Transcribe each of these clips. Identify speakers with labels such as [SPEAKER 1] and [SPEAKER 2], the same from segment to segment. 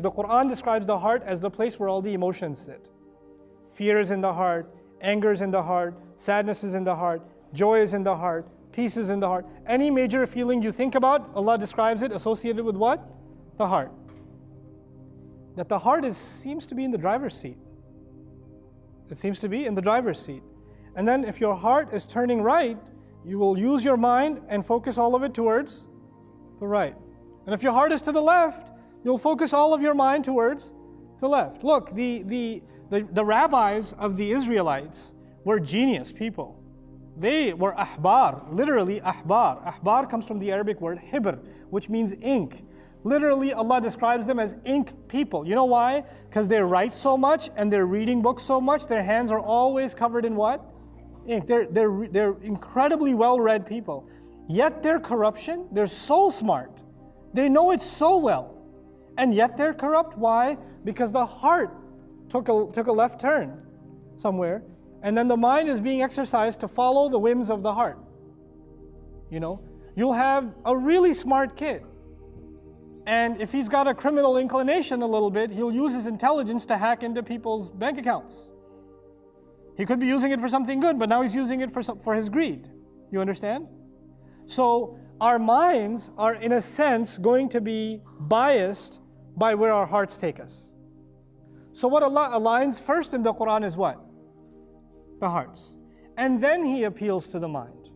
[SPEAKER 1] The Quran describes the heart as the place where all the emotions sit. Fear is in the heart, anger is in the heart, sadness is in the heart, joy is in the heart, peace is in the heart. Any major feeling you think about, Allah describes it associated with what? The heart. That the heart seems to be in the driver's seat. It seems to be in the driver's seat. And then if your heart is turning right, you will use your mind and focus all of it towards the right. And if your heart is to the left, you'll focus all of your mind towards the left. Look, the rabbis of the Israelites were genius people. They were ahbar, literally ahbar. Ahbar comes from the Arabic word hibr, which means ink. Literally, Allah describes them as ink people. You know why? Because they write so much and they're reading books so much, their hands are always covered in what? Ink. They're incredibly well-read people. Yet their corruption, they're so smart. They know it so well. And yet they're corrupt. Why? Because the heart took a left turn somewhere, and then the mind is being exercised to follow the whims of the heart. You know, you'll have a really smart kid, and if he's got a criminal inclination a little bit, he'll use his intelligence to hack into people's bank accounts. He could be using it for something good, but now he's using it for his greed. You understand? So our minds are, in a sense, going to be biased by where our hearts take us. So what Allah aligns first in the Quran is what? The hearts. And then He appeals to the mind.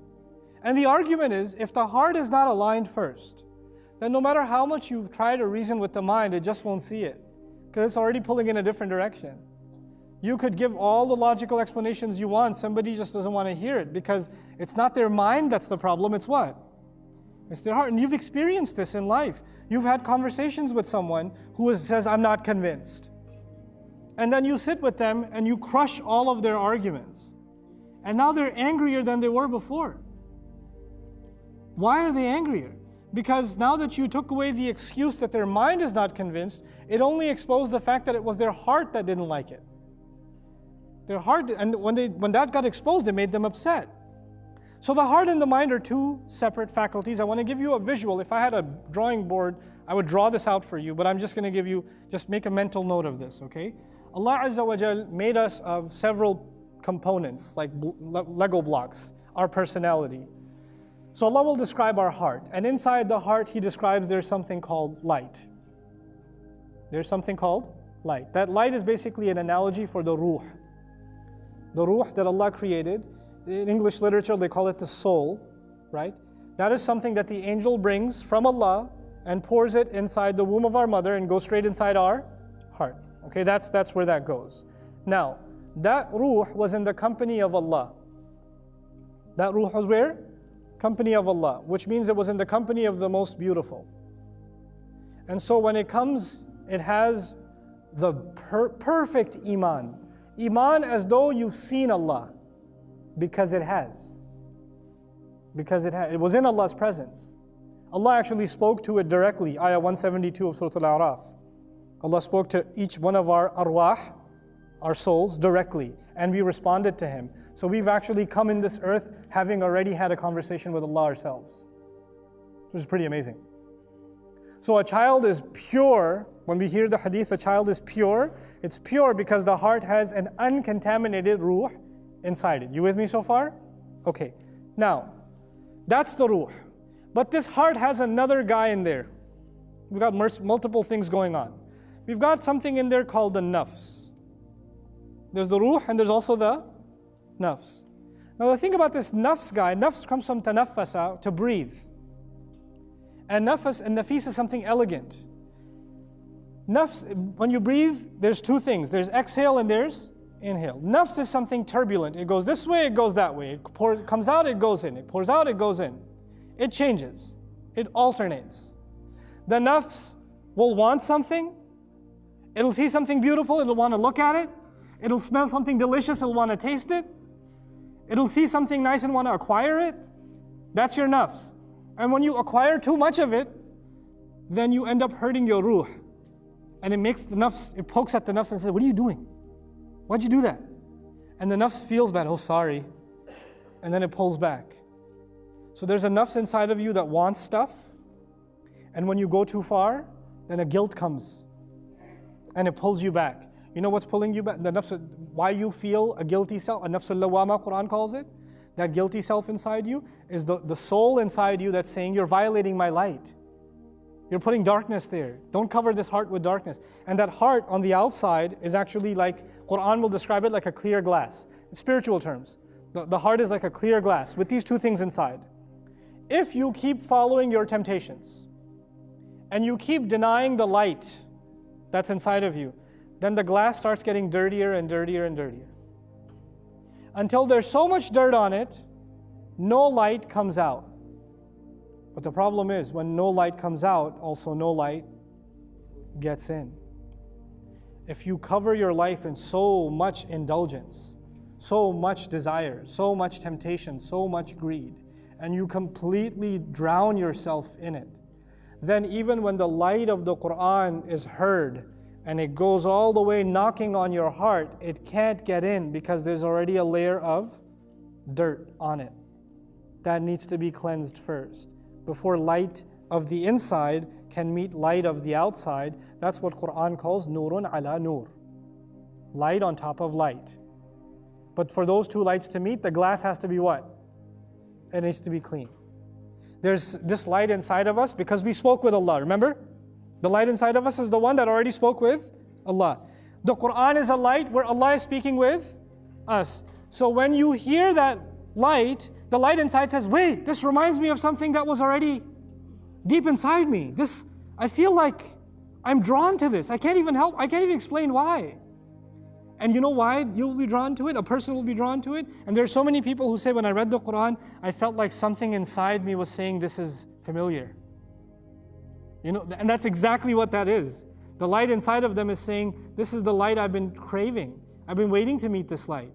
[SPEAKER 1] And the argument is, if the heart is not aligned first, then no matter how much you try to reason with the mind, it just won't see it, because it's already pulling in a different direction. You could give all the logical explanations you want, somebody just doesn't want to hear it, because it's not their mind that's the problem, it's what? It's their heart. And you've experienced this in life. You've had conversations with someone who says, I'm not convinced. And then you sit with them and you crush all of their arguments. And now they're angrier than they were before. Why are they angrier? Because now that you took away the excuse that their mind is not convinced, it only exposed the fact that it was their heart that didn't like it. Their heart, and when that got exposed, it made them upset. So the heart and the mind are two separate faculties. I want to give you a visual. If I had a drawing board, I would draw this out for you, but I'm just going to give you, just make a mental note of this, okay? Allah Azza wa Jal made us of several components, like Lego blocks, our personality. So Allah will describe our heart, and inside the heart He describes there's something called light. There's something called light. That light is basically an analogy for the ruh. The ruh that Allah created. In English literature they call it the soul, right? That is something that the angel brings from Allah and pours it inside the womb of our mother and goes straight inside our heart. Okay, that's where that goes. Now, that ruh was in the company of Allah. That ruh was where? Company of Allah, which means it was in the company of the most beautiful. And so when it comes, it has the perfect iman. Iman as though you've seen Allah. Because it has. Because it was in Allah's presence. Allah actually spoke to it directly. Ayah 172 of Surah Al-A'raf. Allah spoke to each one of our arwah, our souls, directly. And we responded to Him. So we've actually come in this earth having already had a conversation with Allah ourselves. Which is pretty amazing. So a child is pure. When we hear the hadith, a child is pure. It's pure because the heart has an uncontaminated ruh inside it. You with me so far? Okay. Now, that's the ruh. But this heart has another guy in there. We've got multiple things going on. We've got something in there called the nafs. There's the ruh and there's also the nafs. Now the thing about this nafs guy, nafs comes from tanaffasa, to breathe. And nafs and nafis is something elegant. Nafs, when you breathe, there's two things. There's exhale and there's inhale. Nafs is something turbulent. It goes this way, it goes that way. It comes out, it goes in. It pours out, it goes in. It changes. It alternates. The nafs will want something. It'll see something beautiful, it'll want to look at it. It'll smell something delicious, it'll want to taste it. It'll see something nice and want to acquire it. That's your nafs. And when you acquire too much of it, then you end up hurting your ruh. And it makes the nafs, it pokes at the nafs and says, what are you doing? Why'd you do that? And the nafs feels bad, oh sorry. And then it pulls back. So there's a nafs inside of you that wants stuff. And when you go too far, then a guilt comes. and it pulls you back. You know what's pulling you back? The nafs, why you feel a guilty self, a nafs al-lawama, Quran calls it. That guilty self inside you is the soul inside you that's saying, you're violating my light. You're putting darkness there. Don't cover this heart with darkness. And that heart on the outside is actually like, Quran will describe it like a clear glass. In spiritual terms, the heart is like a clear glass with these two things inside. If you keep following your temptations and you keep denying the light that's inside of you, then the glass starts getting dirtier and dirtier and dirtier. Until there's so much dirt on it, no light comes out. But the problem is, when no light comes out, also no light gets in. If you cover your life in so much indulgence, so much desire, so much temptation, so much greed, and you completely drown yourself in it, then even when the light of the Quran is heard and it goes all the way knocking on your heart, it can't get in because there's already a layer of dirt on it. That needs to be cleansed first before light of the inside can meet light of the outside. That's what Quran calls nurun ala nur, light on top of light. But for those two lights to meet, the glass has to be what? It needs to be clean. There's this light inside of us because we spoke with Allah, remember? The light inside of us is the one that already spoke with Allah. The Quran is a light where Allah is speaking with us. So when you hear that light, the light inside says, wait, this reminds me of something that was already deep inside me. I feel like I'm drawn to this. I can't even explain why. And you know why you'll be drawn to it? A person will be drawn to it. And there are so many people who say, when I read the Quran, I felt like something inside me was saying, this is familiar. You know, and that's exactly what that is. The light inside of them is saying, this is the light I've been craving. I've been waiting to meet this light.